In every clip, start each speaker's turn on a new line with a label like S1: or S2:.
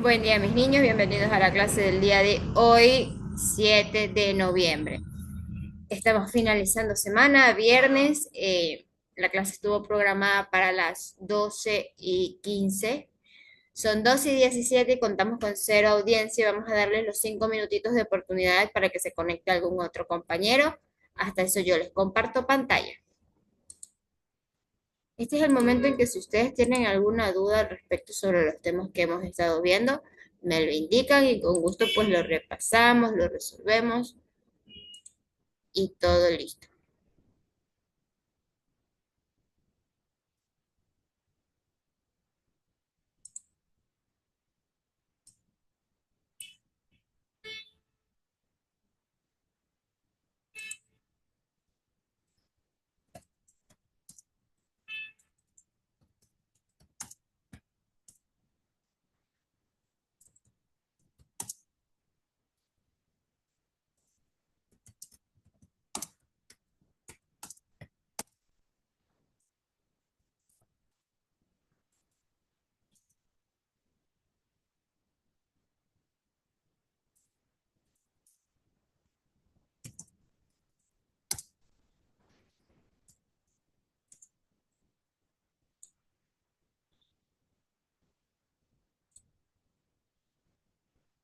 S1: Buen día, mis niños. Bienvenidos a la clase del día de hoy, 7 de noviembre. Estamos finalizando semana, viernes. La clase estuvo programada para las 12:15. Son 12:17 y contamos con cero audiencia. Vamos a darles los 5 minutitos de oportunidad para que se conecte algún otro compañero. Hasta eso yo les comparto pantalla. Este es el momento en que si ustedes tienen alguna duda al respecto sobre los temas que hemos estado viendo, me lo indican y con gusto pues lo repasamos, lo resolvemos y todo listo.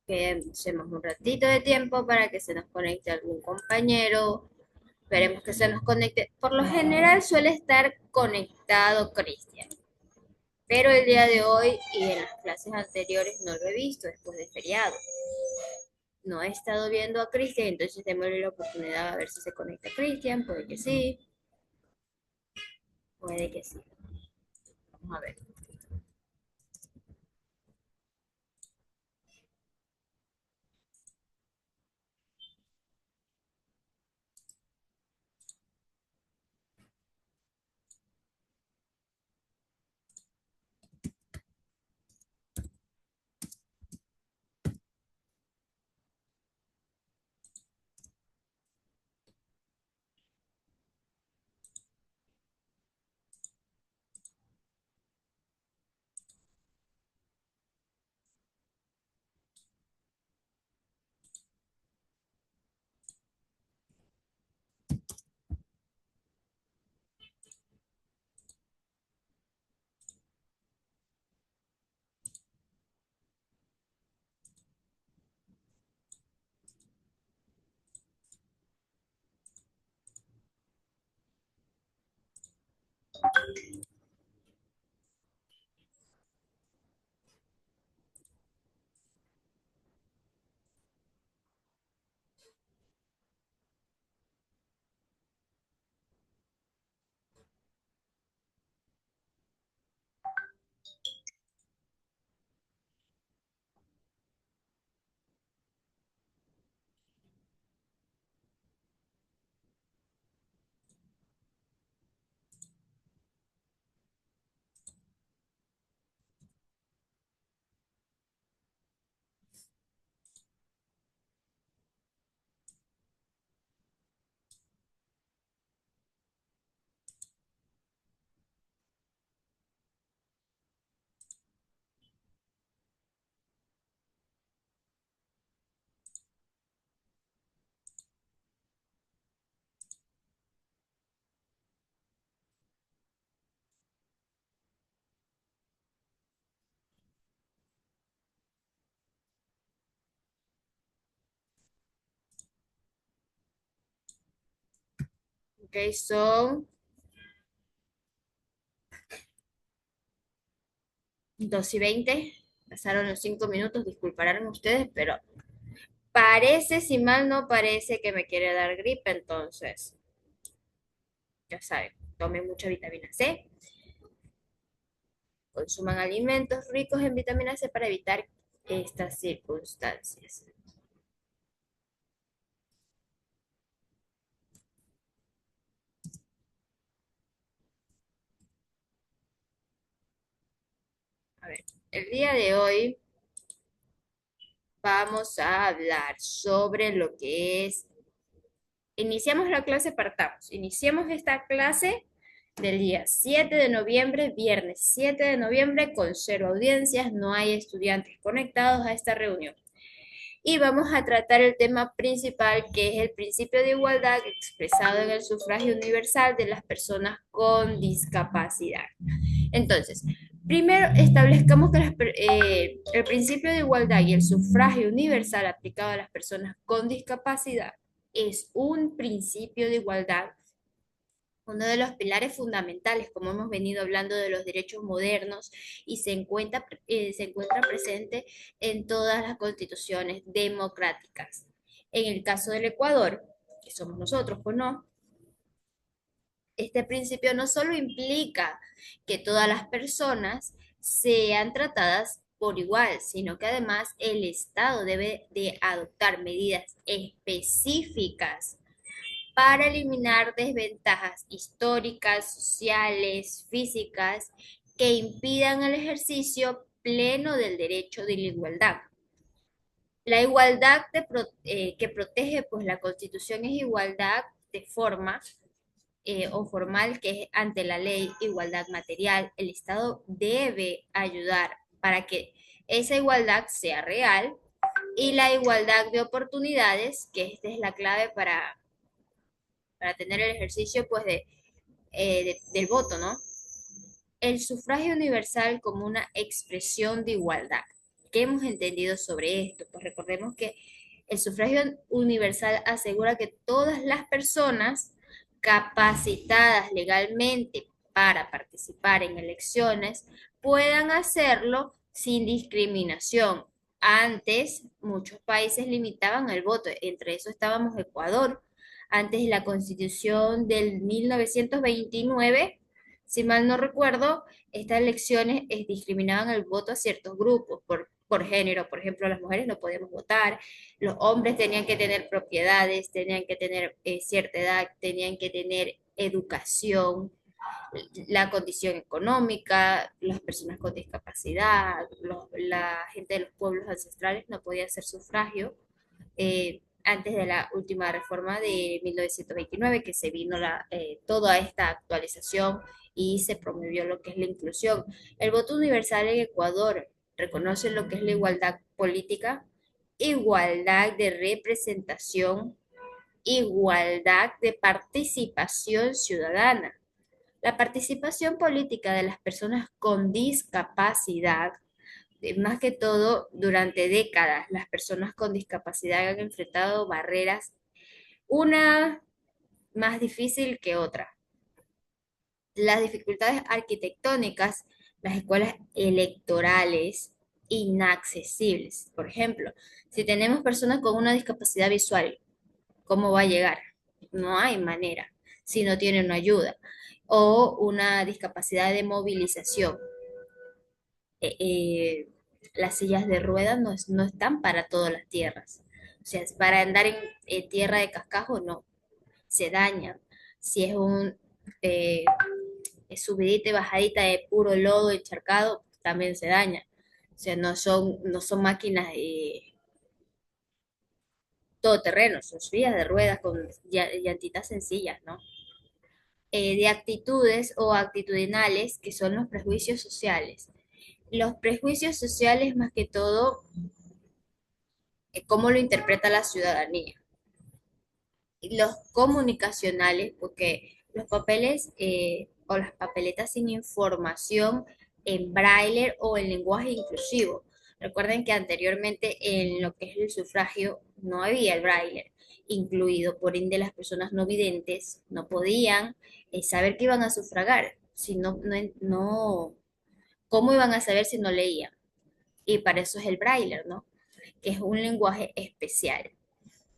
S1: Que hacemos un ratito de tiempo para que se nos conecte algún compañero. Esperemos que se nos conecte. Por lo general suele estar conectado Cristian, pero el día de hoy y en las clases anteriores no lo he visto después de feriado. No he estado viendo a Cristian, entonces démosle la oportunidad a ver si se conecta Cristian. Puede que sí, puede que sí. Vamos a ver. Ok, son 2:20. Pasaron los 5 minutos, disculparán ustedes, pero parece, si mal no parece, que me quiere dar gripe, entonces, ya saben, tomen mucha vitamina C, consuman alimentos ricos en vitamina C para evitar estas circunstancias. A ver, el día de hoy vamos a hablar sobre lo que es, iniciamos la clase, partamos, iniciamos esta clase del día 7 de noviembre, viernes 7 de noviembre, con cero audiencias, no hay estudiantes conectados a esta reunión. Y vamos a tratar el tema principal, que es el principio de igualdad expresado en el sufragio universal de las personas con discapacidad. Entonces, primero establezcamos que el principio de igualdad y el sufragio universal aplicado a las personas con discapacidad es un principio de igualdad, uno de los pilares fundamentales, como hemos venido hablando de los derechos modernos, y se encuentra presente en todas las constituciones democráticas. En el caso del Ecuador, que somos nosotros, pues no, este principio no solo implica que todas las personas sean tratadas por igual, sino que además el Estado debe de adoptar medidas específicas para eliminar desventajas históricas, sociales, físicas que impidan el ejercicio pleno del derecho de la igualdad. La igualdad que protege pues la Constitución es igualdad de forma o formal, que es ante la ley, igualdad material. El Estado debe ayudar para que esa igualdad sea real, y la igualdad de oportunidades, que esta es la clave para tener el ejercicio pues del voto, ¿no? El sufragio universal como una expresión de igualdad. ¿Qué hemos entendido sobre esto? Pues recordemos que el sufragio universal asegura que todas las personas capacitadas legalmente para participar en elecciones puedan hacerlo sin discriminación. Antes, muchos países limitaban el voto, entre eso estábamos Ecuador. Antes de la Constitución del 1929, si mal no recuerdo, estas elecciones discriminaban el voto a ciertos grupos por género. Por ejemplo, las mujeres no podíamos votar, los hombres tenían que tener propiedades, tenían que tener cierta edad, tenían que tener educación, la condición económica, las personas con discapacidad, la gente de los pueblos ancestrales no podía hacer sufragio. Antes de la última reforma de 1929, que se vino toda esta actualización y se promovió lo que es la inclusión. El voto universal en Ecuador reconoce lo que es la igualdad política, igualdad de representación, igualdad de participación ciudadana. La participación política de las personas con discapacidad, más que todo durante décadas, las personas con discapacidad han enfrentado barreras, una más difícil que otra. Las dificultades arquitectónicas, las escuelas electorales inaccesibles. Por ejemplo, si tenemos personas con una discapacidad visual, ¿cómo va a llegar? No hay manera si no tienen una ayuda. O una discapacidad de movilización. Las sillas de ruedas no están para todas las tierras. O sea, para andar en tierra de cascajo, no, se dañan. Si es eh, subidita y bajadita de puro lodo encharcado, también se daña. O sea, no son máquinas todoterreno, son sillas de ruedas con llantitas sencillas, ¿no? De actitudes o actitudinales, que son los prejuicios sociales. Los prejuicios sociales, más que todo, cómo lo interpreta la ciudadanía. Y los comunicacionales, porque los papeles o las papeletas sin información en braille o en lenguaje inclusivo. Recuerden que anteriormente en lo que es el sufragio no había el braille incluido, por ende las personas no videntes no podían saber que iban a sufragar, si ¿cómo iban a saber si no leían? Y para eso es el braille, ¿no? Que es un lenguaje especial.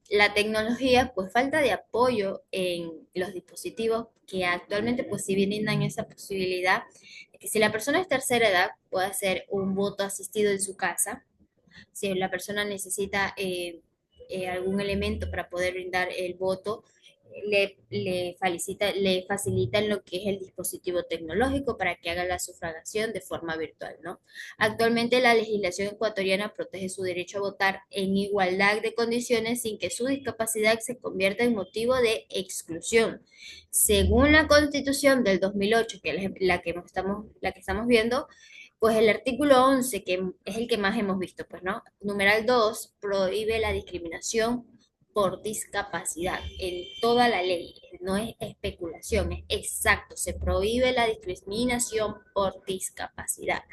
S1: La tecnología, pues falta de apoyo en los dispositivos que actualmente pues sí brindan esa posibilidad de que si la persona es tercera edad puede hacer un voto asistido en su casa. Si la persona necesita algún elemento para poder brindar el voto, le facilitan lo que es el dispositivo tecnológico para que haga la sufragación de forma virtual, ¿no? Actualmente la legislación ecuatoriana protege su derecho a votar en igualdad de condiciones sin que su discapacidad se convierta en motivo de exclusión. Según la Constitución del 2008, que es la que estamos viendo, pues el artículo 11, que es el que más hemos visto, pues, ¿no? Numeral 2 prohíbe la discriminación por discapacidad en toda la ley. No es especulación, es exacto. Se prohíbe la discriminación por discapacidad.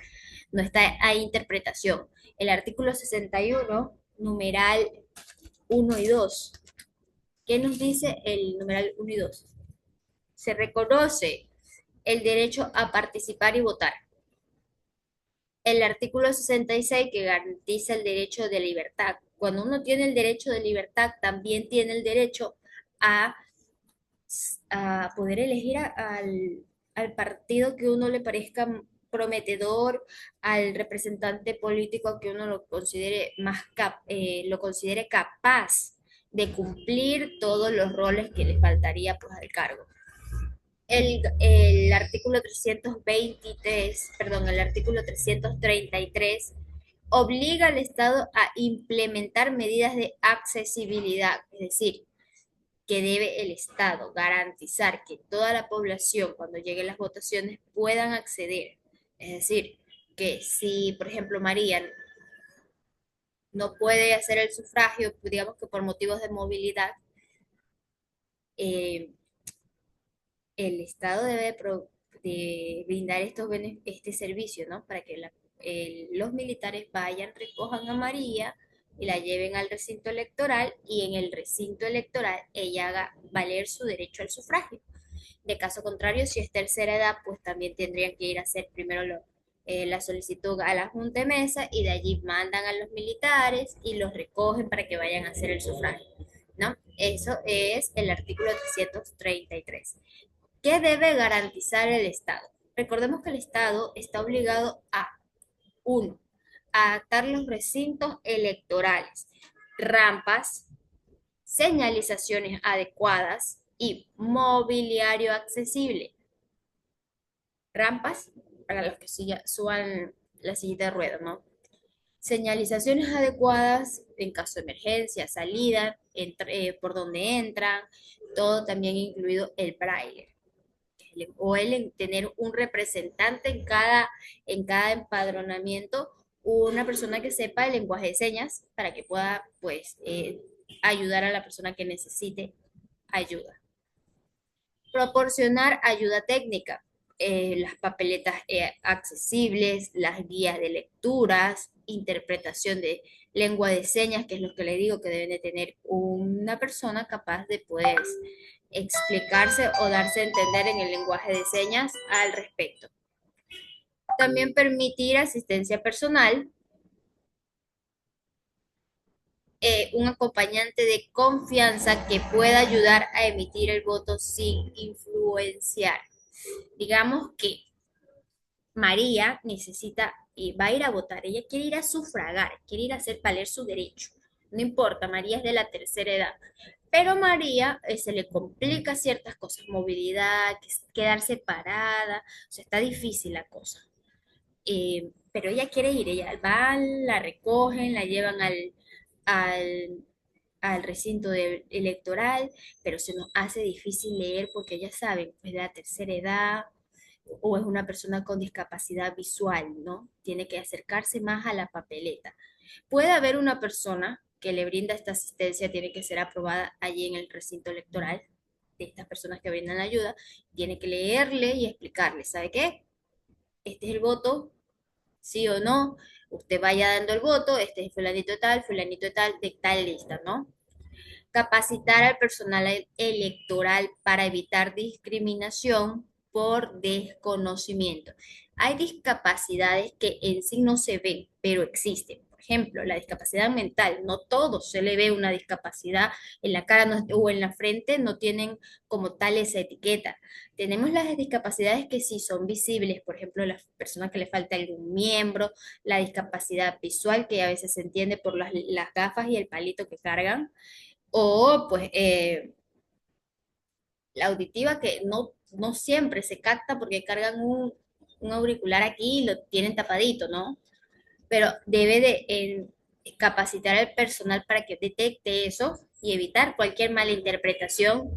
S1: No está a interpretación. El artículo 61, numeral 1 y 2. ¿Qué nos dice el numeral 1 y 2? Se reconoce el derecho a participar y votar. El artículo 66 que garantiza el derecho de libertad. Cuando uno tiene el derecho de libertad, también tiene el derecho a, a poder elegir al partido que uno le parezca prometedor, al representante político que uno lo considere capaz de cumplir todos los roles que le faltaría pues al cargo. El artículo 323, perdón, el artículo 333 obliga al Estado a implementar medidas de accesibilidad, es decir, que debe el Estado garantizar que toda la población cuando lleguen las votaciones puedan acceder. Es decir, que si, por ejemplo, María no puede hacer el sufragio, digamos que por motivos de movilidad, eh, el Estado debe de brindar este servicio, ¿no? Para que los militares vayan, recojan a María y la lleven al recinto electoral y en el recinto electoral ella haga valer su derecho al sufragio. De caso contrario, si es tercera edad, pues también tendrían que ir a hacer primero la solicitud a la Junta de Mesa y de allí mandan a los militares y los recogen para que vayan a hacer el sufragio, ¿no? Eso es el artículo 333. ¿Qué debe garantizar el Estado? Recordemos que el Estado está obligado a, uno, a adaptar los recintos electorales, rampas, señalizaciones adecuadas y mobiliario accesible. Rampas para los que suban la sillita de ruedas, ¿no? Señalizaciones adecuadas en caso de emergencia, salida, por donde entran, todo también incluido el braille o el tener un representante en cada empadronamiento, una persona que sepa el lenguaje de señas para que pueda pues ayudar a la persona que necesite ayuda. Proporcionar ayuda técnica, las papeletas accesibles, las guías de lecturas, interpretación de lengua de señas, que es lo que le digo que deben de tener una persona capaz de poder explicarse o darse a entender en el lenguaje de señas al respecto. También permitir asistencia personal, un acompañante de confianza que pueda ayudar a emitir el voto sin influenciar. Digamos que María necesita y va a ir a votar, ella quiere ir a sufragar, quiere ir a hacer valer su derecho. No importa, María es de la tercera edad, pero María se le complica ciertas cosas, movilidad, quedarse parada, o sea, está difícil la cosa. Pero ella quiere ir, ella va, la recogen, la llevan al, al recinto electoral, pero se nos hace difícil leer porque ya saben, es de la tercera edad o es una persona con discapacidad visual, ¿no? Tiene que acercarse más a la papeleta. Puede haber una persona que le brinda esta asistencia, tiene que ser aprobada allí en el recinto electoral de estas personas que brindan la ayuda, tiene que leerle y explicarle, ¿sabe qué? Este es el voto, sí o no, usted vaya dando el voto, este es fulanito de tal lista, ¿no? Capacitar al personal electoral para evitar discriminación por desconocimiento. Hay discapacidades que en sí no se ven, pero existen. Por ejemplo, la discapacidad mental, no todos se le ve una discapacidad en la cara o en la frente, no tienen como tal esa etiqueta. Tenemos las discapacidades que sí son visibles, por ejemplo, las personas que le falta algún miembro, la discapacidad visual que a veces se entiende por las gafas y el palito que cargan, o pues la auditiva que no siempre se capta porque cargan un auricular aquí y lo tienen tapadito, ¿no? Pero debe de capacitar al personal para que detecte eso y evitar cualquier mala interpretación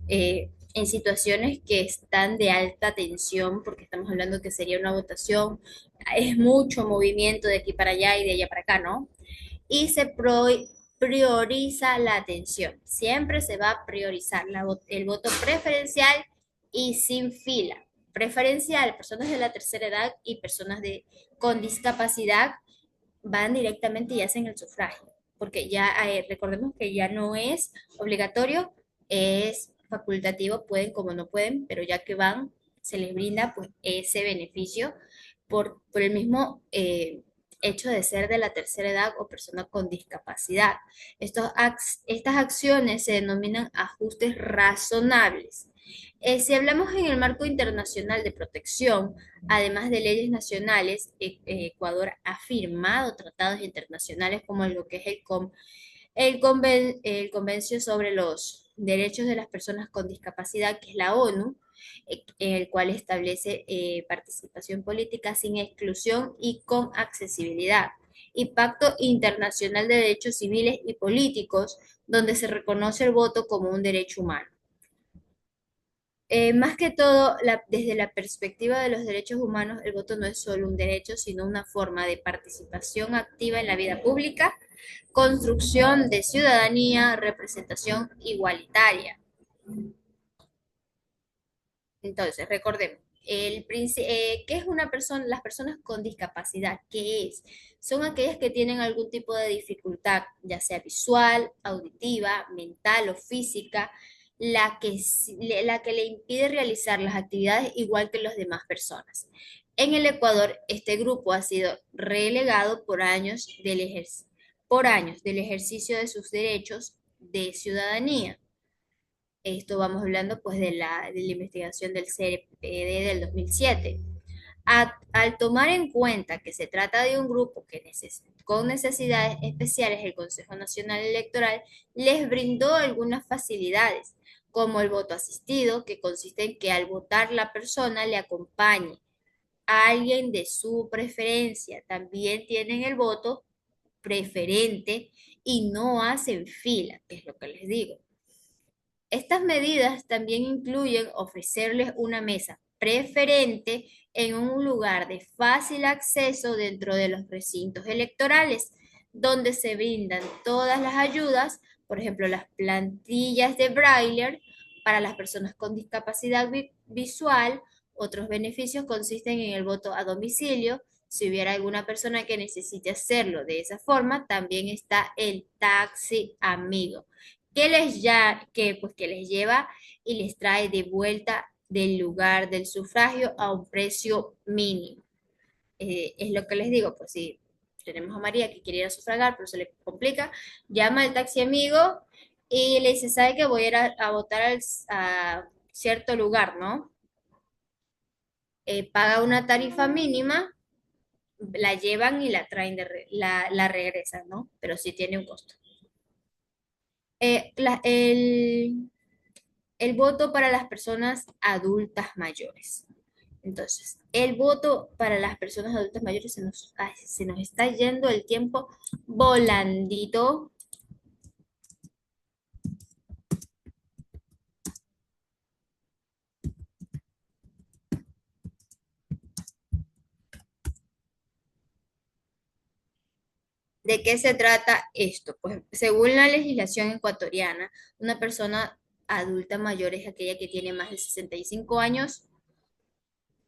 S1: en situaciones que están de alta tensión, porque estamos hablando que sería una votación, es mucho movimiento de aquí para allá y de allá para acá, ¿no? Y prioriza la atención. Siempre se va a priorizar el voto preferencial y sin fila. Preferencial, personas de la tercera edad y personas con discapacidad van directamente y hacen el sufragio, porque ya recordemos que ya no es obligatorio, es facultativo, pueden como no pueden, pero ya que van, se les brinda pues ese beneficio por el mismo hecho de ser de la tercera edad o persona con discapacidad. Estas acciones se denominan ajustes razonables. Si hablamos en el marco internacional de protección, además de leyes nacionales, Ecuador ha firmado tratados internacionales como lo que es el Convencio sobre los Derechos de las Personas con Discapacidad, que es la ONU, en el cual establece participación política sin exclusión y con accesibilidad. Y Pacto Internacional de Derechos Civiles y Políticos, donde se reconoce el voto como un derecho humano. Más que todo, desde la perspectiva de los derechos humanos, el voto no es solo un derecho, sino una forma de participación activa en la vida pública, construcción de ciudadanía, representación igualitaria. Entonces, recordemos, ¿qué es una persona? Las personas con discapacidad, ¿qué es? Son aquellas que tienen algún tipo de dificultad, ya sea visual, auditiva, mental o física, la que le impide realizar las actividades igual que las demás personas. En el Ecuador, este grupo ha sido relegado por años del ejercicio de sus derechos de ciudadanía. Esto vamos hablando pues de la investigación del CRPD del 2007. Al tomar en cuenta que se trata de un grupo con necesidades especiales, el Consejo Nacional Electoral les brindó algunas facilidades, como el voto asistido, que consiste en que al votar la persona le acompañe a alguien de su preferencia. También tienen el voto preferente y no hacen fila, que es lo que les digo. Estas medidas también incluyen ofrecerles una mesa preferente en un lugar de fácil acceso dentro de los recintos electorales, donde se brindan todas las ayudas, por ejemplo, las plantillas de Braille para las personas con discapacidad visual. Otros beneficios consisten en el voto a domicilio. Si hubiera alguna persona que necesite hacerlo de esa forma, también está el taxi amigo que les lleva y les trae de vuelta del lugar del sufragio a un precio mínimo. Es lo que les digo, pues si tenemos a María que quiere ir a sufragar, pero se le complica, llama al taxi amigo y le dice, ¿sabe que voy a ir a votar a cierto lugar, ¿no? Paga una tarifa mínima, la llevan y la traen, la regresan, ¿no? Pero sí tiene un costo. Eh, la- el, el voto para las personas adultas mayores. Entonces, el voto para las personas adultas mayores se nos está yendo el tiempo volandito. ¿De qué se trata esto? Pues según la legislación ecuatoriana, una persona adulta mayor es aquella que tiene más de 65 años,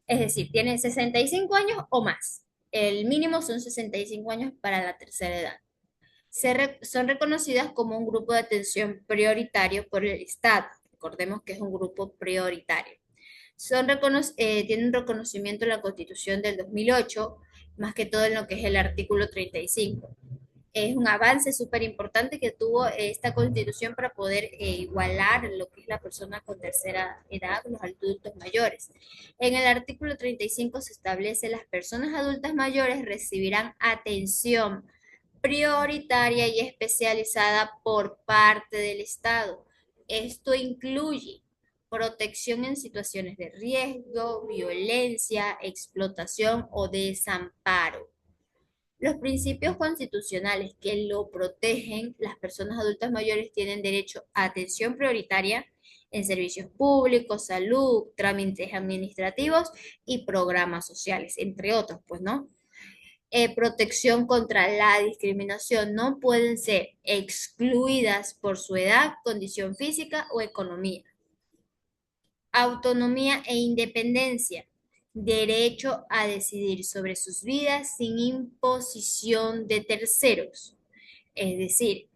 S1: es decir, tiene 65 años o más. El mínimo son 65 años para la tercera edad. Son reconocidas como un grupo de atención prioritario por el Estado. Recordemos que es un grupo prioritario. Tienen un reconocimiento en la Constitución del 2008, más que todo en lo que es el artículo 35. Es un avance súper importante que tuvo esta Constitución para poder igualar lo que es la persona con tercera edad, los adultos mayores. En el artículo 35 se establece las personas adultas mayores recibirán atención prioritaria y especializada por parte del Estado. Esto incluye protección en situaciones de riesgo, violencia, explotación o desamparo. Los principios constitucionales que lo protegen, las personas adultas mayores tienen derecho a atención prioritaria en servicios públicos, salud, trámites administrativos y programas sociales, entre otros, pues, ¿no? Protección contra la discriminación, no pueden ser excluidas por su edad, condición física o economía. Autonomía e independencia, derecho a decidir sobre sus vidas sin imposición de terceros. Es decir,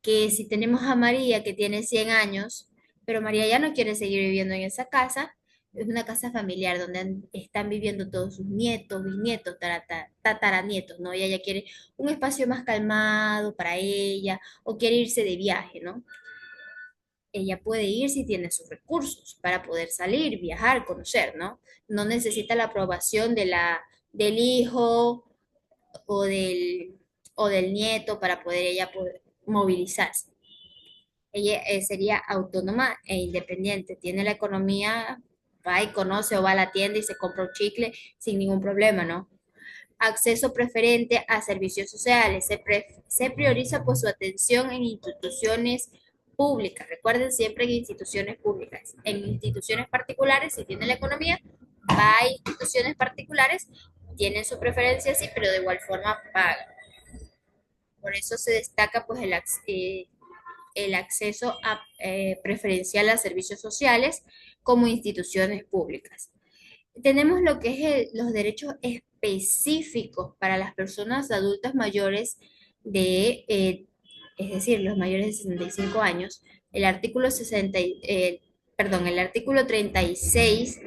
S1: que si tenemos a María que tiene 100 años, pero María ya no quiere seguir viviendo en esa casa, es una casa familiar donde están viviendo todos sus nietos, bisnietos, tataranietos, ¿no? Y ella quiere un espacio más calmado para ella o quiere irse de viaje, ¿no? Ella puede ir si tiene sus recursos para poder salir, viajar, conocer, ¿no? No necesita la aprobación del hijo o o del nieto para poder ella poder movilizarse. Ella sería autónoma e independiente, tiene la economía, va y conoce o va a la tienda y se compra un chicle sin ningún problema, ¿no? Acceso preferente a servicios sociales. Se prioriza pues su atención en instituciones públicas. Recuerden siempre en instituciones públicas. En instituciones particulares, si tiene la economía, va a instituciones particulares, tienen su preferencia, sí, pero de igual forma paga. Por eso se destaca pues el acceso preferencial a servicios sociales como instituciones públicas. Tenemos lo que es los derechos específicos para las personas adultas mayores es decir, los mayores de 65 años. El artículo 60, el artículo 36,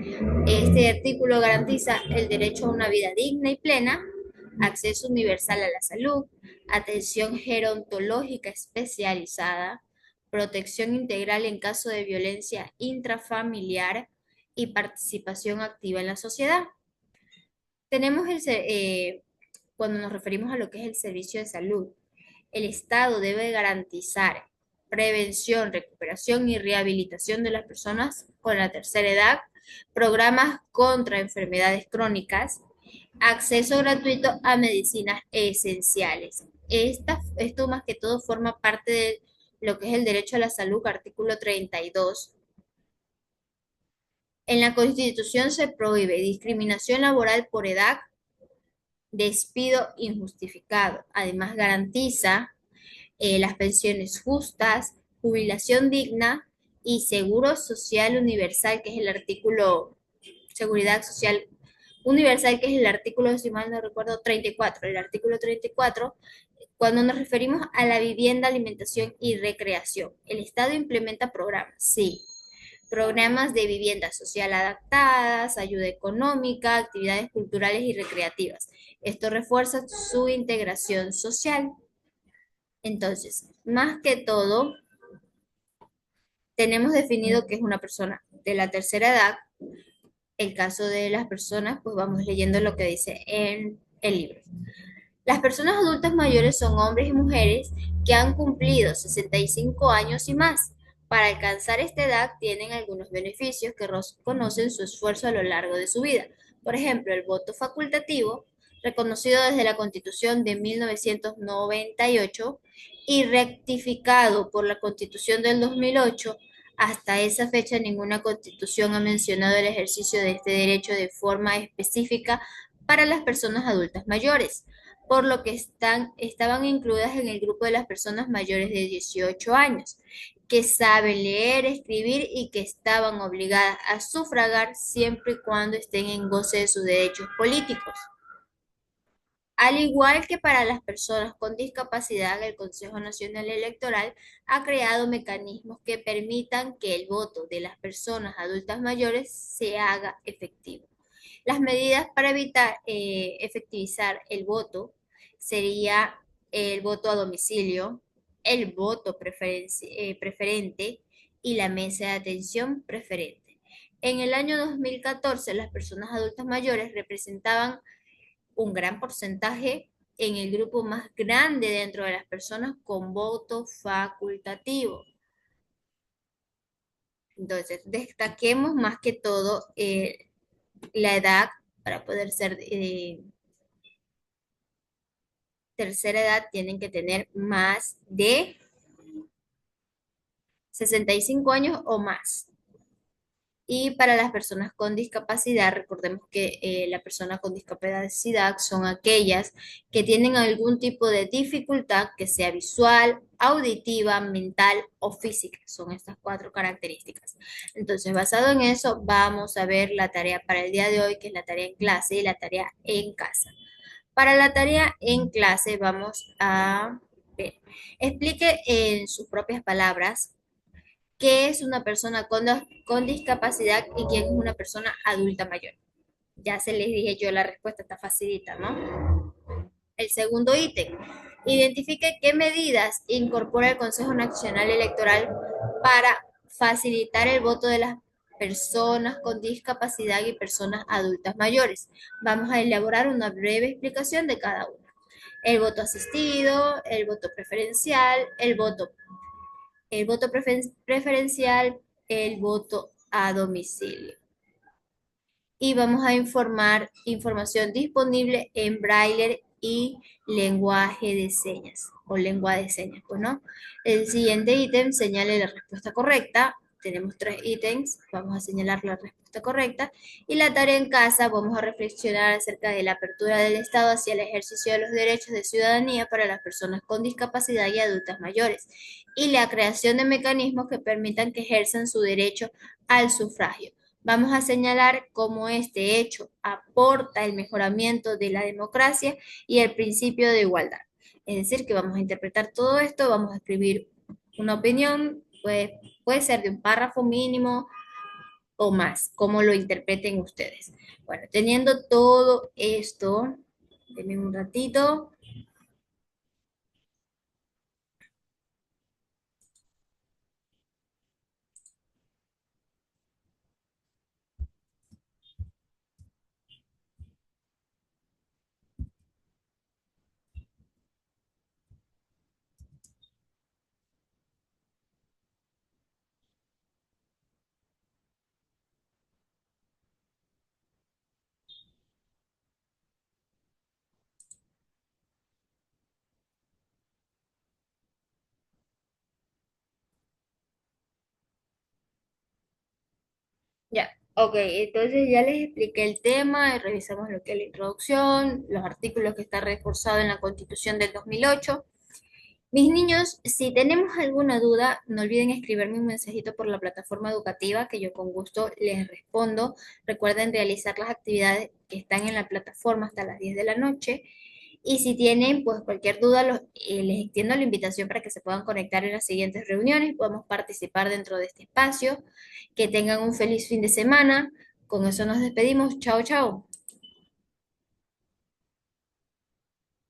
S1: este artículo garantiza el derecho a una vida digna y plena, acceso universal a la salud, atención gerontológica especializada, protección integral en caso de violencia intrafamiliar y participación activa en la sociedad. Tenemos cuando nos referimos a lo que es el servicio de salud, el Estado debe garantizar prevención, recuperación y rehabilitación de las personas con la tercera edad, programas contra enfermedades crónicas, acceso gratuito a medicinas esenciales. Esto más que todo forma parte de lo que es el derecho a la salud, artículo 32. En la Constitución se prohíbe discriminación laboral por edad, despido injustificado. Además, garantiza las pensiones justas, jubilación digna y seguro social universal, que es el artículo, seguridad social universal, que es el artículo, si mal no recuerdo, 34. El artículo 34, cuando nos referimos a la vivienda, alimentación y recreación. ¿El Estado implementa programas? Sí. Programas de vivienda social adaptadas, ayuda económica, actividades culturales y recreativas. Esto refuerza su integración social. Entonces, más que todo, tenemos definido que es una persona de la tercera edad. El caso de las personas, pues vamos leyendo lo que dice en el libro. Las personas adultas mayores son hombres y mujeres que han cumplido 65 años y más. Para alcanzar esta edad tienen algunos beneficios que reconocen su esfuerzo a lo largo de su vida. Por ejemplo, el voto facultativo, reconocido desde la Constitución de 1998 y rectificado por la Constitución del 2008. Hasta esa fecha ninguna constitución ha mencionado el ejercicio de este derecho de forma específica para las personas adultas mayores, por lo que estaban incluidas en el grupo de las personas mayores de 18 años, que saben leer, escribir y que estaban obligadas a sufragar siempre y cuando estén en goce de sus derechos políticos. Al igual que para las personas con discapacidad, el Consejo Nacional Electoral ha creado mecanismos que permitan que el voto de las personas adultas mayores se haga efectivo. Las medidas para evitar efectivizar el voto sería el voto a domicilio, el voto preferente y la mesa de atención preferente. En el año 2014, las personas adultas mayores representaban un gran porcentaje en el grupo más grande dentro de las personas con voto facultativo. Entonces, destaquemos más que todo la edad para poder ser tercera edad, tienen que tener más de 65 años o más. Y para las personas con discapacidad, recordemos que la persona con discapacidad son aquellas que tienen algún tipo de dificultad, que sea visual, auditiva, mental o física. Son estas cuatro características. Entonces, basado en eso, vamos a ver la tarea para el día de hoy, que es la tarea en clase y la tarea en casa. Para la tarea en clase, vamos a ver. Explique en sus propias palabras qué es una persona con discapacidad y quién es una persona adulta mayor. Ya se les dije yo la respuesta, está facilita, ¿no? El segundo ítem, identifique qué medidas incorpora el Consejo Nacional Electoral para facilitar el voto de las personas con discapacidad y personas adultas mayores. Vamos a elaborar una breve explicación de cada una. El voto asistido, el voto preferencial, preferencial, el voto a domicilio. Y vamos a informar información disponible en braille y lenguaje de señas o lengua de señas, pues no. El siguiente ítem señale la respuesta correcta. Tenemos tres ítems, vamos a señalar la respuesta correcta. Y la tarea en casa, vamos a reflexionar acerca de la apertura del Estado hacia el ejercicio de los derechos de ciudadanía para las personas con discapacidad y adultas mayores, y la creación de mecanismos que permitan que ejerzan su derecho al sufragio. Vamos a señalar cómo este hecho aporta el mejoramiento de la democracia y el principio de igualdad. Es decir, que vamos a interpretar todo esto, vamos a escribir una opinión, puede ser de un párrafo mínimo o más, como lo interpreten ustedes. Bueno, teniendo todo esto, denme un ratito. Ya, ok, entonces ya les expliqué el tema, y revisamos lo que es la introducción, los artículos que está reforzado en la Constitución del 2008. Mis niños, si tenemos alguna duda, no olviden escribirme un mensajito por la plataforma educativa que yo con gusto les respondo. Recuerden realizar las actividades que están en la plataforma hasta las 10 de la noche. Y si tienen pues cualquier duda, les extiendo la invitación para que se puedan conectar en las siguientes reuniones y podamos participar dentro de este espacio. Que tengan un feliz fin de semana. Con eso nos despedimos. Chao, chao.